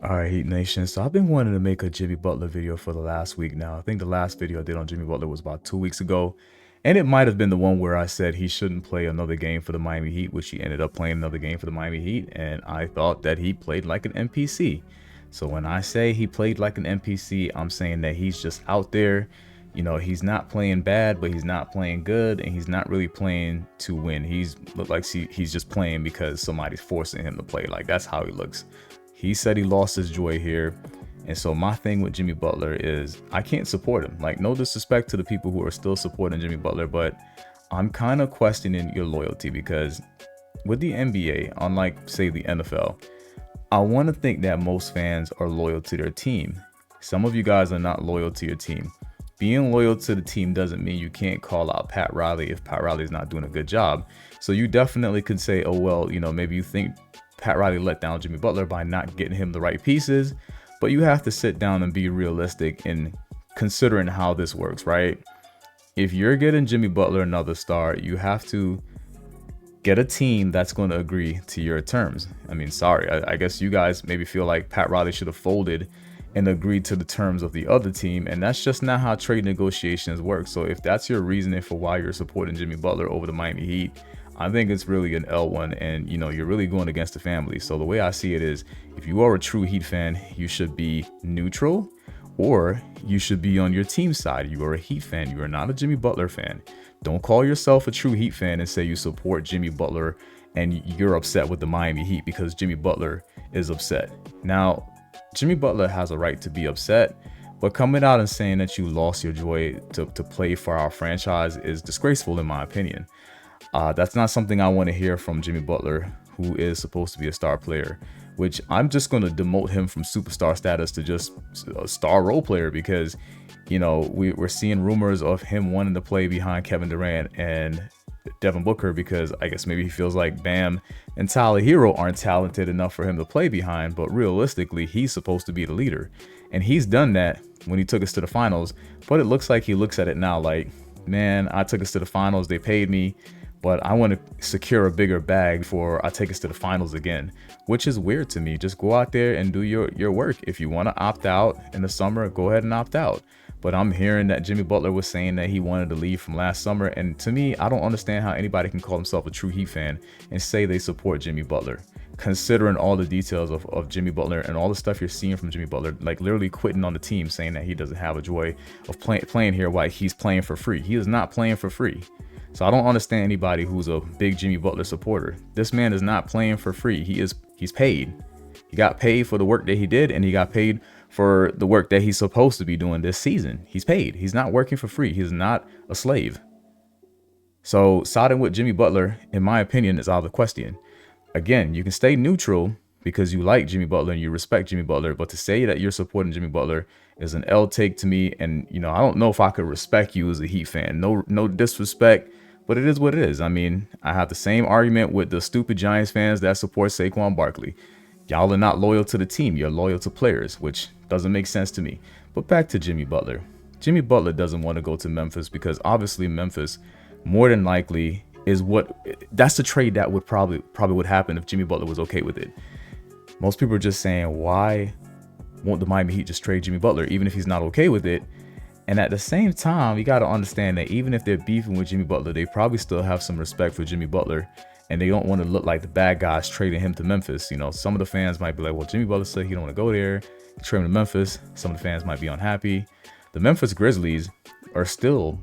All right, Heat Nation. So I've been wanting to make a Jimmy Butler video for the last week now. I think the last video I did on Jimmy Butler was about 2 weeks ago. And it might have been the one where I said he shouldn't play another game for the Miami Heat, which he ended up playing another game for the Miami Heat. And I thought that he played like an NPC. So when I say he played like an NPC, I'm saying that he's just out there. He's not playing bad, but he's not playing good, and he's not really playing to win. He's look like he's just playing because somebody's forcing him to play. Like, that's how he looks. He said he lost his joy here. And so my thing with Jimmy Butler is I can't support him. Like, no disrespect to the people who are still supporting Jimmy Butler, but I'm kind of questioning your loyalty because with the NBA, unlike, say, the NFL, I want to think that most fans are loyal to their team. Some of you guys are not loyal to your team. Being loyal to the team doesn't mean you can't call out Pat Riley if Pat Riley is not doing a good job. So you definitely could say, oh, well, maybe you think Pat Riley let down Jimmy Butler by not getting him the right pieces, but you have to sit down and be realistic in considering how this works, right? If you're getting Jimmy Butler another star, you have to get a team that's going to agree to your terms. I mean, sorry, I guess you guys maybe feel like Pat Riley should have folded and agreed to the terms of the other team, and that's just not how trade negotiations work. So if that's your reasoning for why you're supporting Jimmy Butler over the Miami Heat, I think it's really an L1, and you're really going against the family. So the way I see it is, if you are a true Heat fan, you should be neutral, or you should be on your team side. You are a Heat fan. You are not a Jimmy Butler fan. Don't call yourself a true Heat fan and say you support Jimmy Butler and you're upset with the Miami Heat because Jimmy Butler is upset. Now, Jimmy Butler has a right to be upset, but coming out and saying that you lost your joy to play for our franchise is disgraceful in my opinion. That's not something I want to hear from Jimmy Butler, who is supposed to be a star player, which I'm just going to demote him from superstar status to just a star role player because, we're seeing rumors of him wanting to play behind Kevin Durant and Devin Booker because I guess maybe he feels like Bam and Tyler Hero aren't talented enough for him to play behind, but realistically, he's supposed to be the leader. And he's done that when he took us to the finals, but it looks like he looks at it now like, man, I took us to the finals, they paid me, but I want to secure a bigger bag before I take us to the finals again, which is weird to me. Just go out there and do your work. If you want to opt out in the summer, go ahead and opt out. But I'm hearing that Jimmy Butler was saying that he wanted to leave from last summer. And to me, I don't understand how anybody can call himself a true Heat fan and say they support Jimmy Butler, considering all the details of Jimmy Butler and all the stuff you're seeing from Jimmy Butler, like literally quitting on the team, saying that he doesn't have a joy of playing here while he's playing for free. He is not playing for free. So I don't understand anybody who's a big Jimmy Butler supporter. This man is not playing for free. He's paid. He got paid for the work that he did, and he got paid for the work that he's supposed to be doing this season. He's paid. He's not working for free. He's not a slave. So siding with Jimmy Butler, in my opinion, is out of the question. Again, you can stay neutral because you like Jimmy Butler and you respect Jimmy Butler, but to say that you're supporting Jimmy Butler is an L take to me. And, I don't know if I could respect you as a Heat fan. No disrespect, but it is what it is. I mean, I have the same argument with the stupid Giants fans that support Saquon Barkley. Y'all are not loyal to the team. You're loyal to players, which doesn't make sense to me. But back to Jimmy Butler. Jimmy Butler doesn't want to go to Memphis because obviously Memphis, more than likely, that's the trade that would probably would happen if Jimmy Butler was okay with it. Most people are just saying, why won't the Miami Heat just trade Jimmy Butler, even if he's not okay with it? And at the same time, you got to understand that even if they're beefing with Jimmy Butler, they probably still have some respect for Jimmy Butler. And they don't want to look like the bad guys trading him to Memphis. Some of the fans might be like, well, Jimmy Butler said he don't want to go there. Trade him to Memphis. Some of the fans might be unhappy. The Memphis Grizzlies are still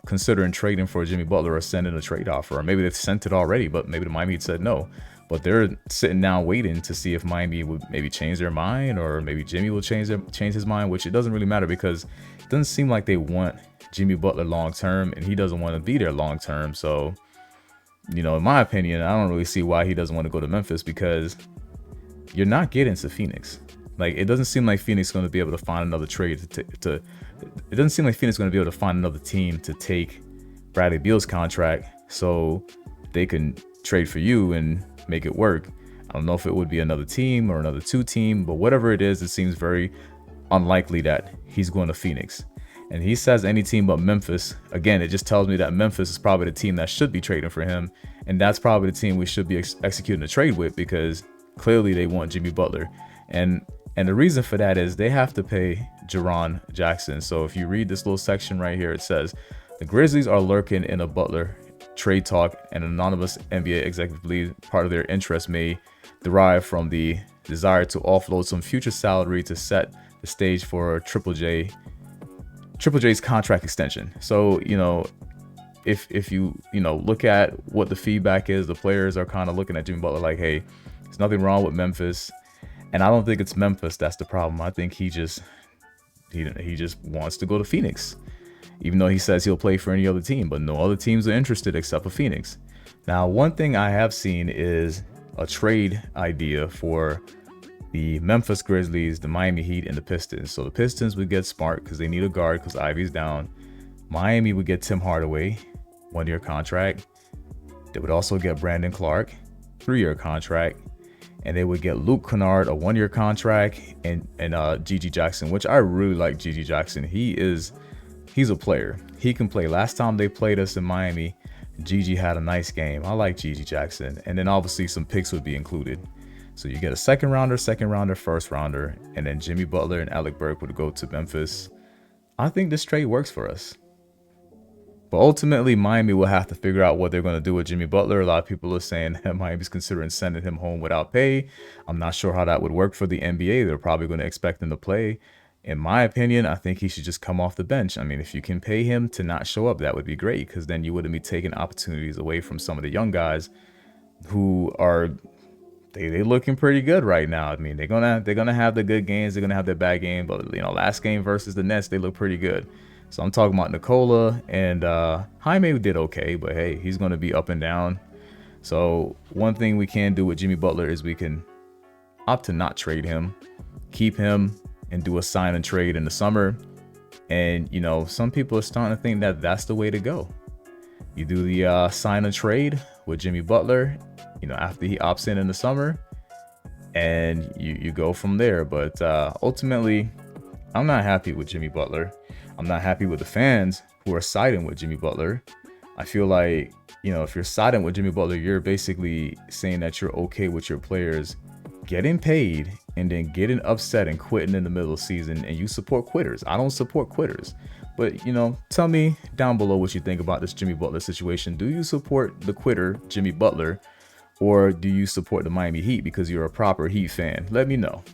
considering trading for Jimmy Butler or sending a trade offer. Or maybe they've sent it already, but maybe the Miami Heat said no. But they're sitting down waiting to see if Miami would maybe change their mind, or maybe Jimmy will change his mind, which it doesn't really matter because it doesn't seem like they want Jimmy Butler long term, and he doesn't want to be there long term. So, in my opinion, I don't really see why he doesn't want to go to Memphis because you're not getting to Phoenix. Like, it doesn't seem like Phoenix is going to be able to find another trade it doesn't seem like Phoenix is going to be able to find another team to take Bradley Beal's contract so they can trade for you and make it work. I don't know if it would be another team or another two team, but whatever it is, it seems very unlikely that he's going to Phoenix. And he says any team but Memphis. Again, it just tells me that Memphis is probably the team that should be trading for him. And that's probably the team we should be executing a trade with because clearly they want Jimmy Butler. And the reason for that is they have to pay Jaron Jackson. So if you read this little section right here, it says the Grizzlies are lurking in a Butler trade talk, and an anonymous NBA executive believes part of their interest may derive from the desire to offload some future salary to set the stage for Triple J's contract extension. So, if you look at what the feedback is, the players are kind of looking at Jimmy Butler like, hey, there's nothing wrong with Memphis. And I don't think it's Memphis that's the problem. I think he just wants to go to Phoenix, even though he says he'll play for any other team, but no other teams are interested except for Phoenix. Now, one thing I have seen is a trade idea for the Memphis Grizzlies, the Miami Heat, and the Pistons. So the Pistons would get Smart because they need a guard because Ivy's down. Miami would get Tim Hardaway, 1-year contract. They would also get Brandon Clark, 3-year contract. And they would get Luke Kennard, a 1-year contract, and Gigi Jackson, which I really like. Gigi Jackson, he's a player. He can play. Last time they played us in Miami, Gigi had a nice game. I like Gigi Jackson. And then obviously some picks would be included. So you get a second rounder, first rounder, and then Jimmy Butler and Alec Burke would go to Memphis. I think this trade works for us. But ultimately, Miami will have to figure out what they're going to do with Jimmy Butler. A lot of people are saying that Miami's considering sending him home without pay. I'm not sure how that would work for the NBA. They're probably going to expect him to play. In my opinion, I think he should just come off the bench. I mean, if you can pay him to not show up, that would be great, because then you wouldn't be taking opportunities away from some of the young guys who are they looking pretty good right now. I mean, they're gonna have the good games, they're gonna have their bad game, but last game versus the Nets, they look pretty good. So I'm talking about Nikola, and Jaime did okay, but hey, he's going to be up and down. So one thing we can do with Jimmy Butler is we can opt to not trade him, keep him, and do a sign and trade in the summer. And, some people are starting to think that that's the way to go. You do the sign and trade with Jimmy Butler, after he opts in the summer, and you go from there. But ultimately, I'm not happy with Jimmy Butler. I'm not happy with the fans who are siding with Jimmy Butler. I feel like, if you're siding with Jimmy Butler, you're basically saying that you're okay with your players getting paid and then getting upset and quitting in the middle of the season, and you support quitters. I don't support quitters. But, tell me down below what you think about this Jimmy Butler situation. Do you support the quitter, Jimmy Butler, or do you support the Miami Heat because you're a proper Heat fan? Let me know.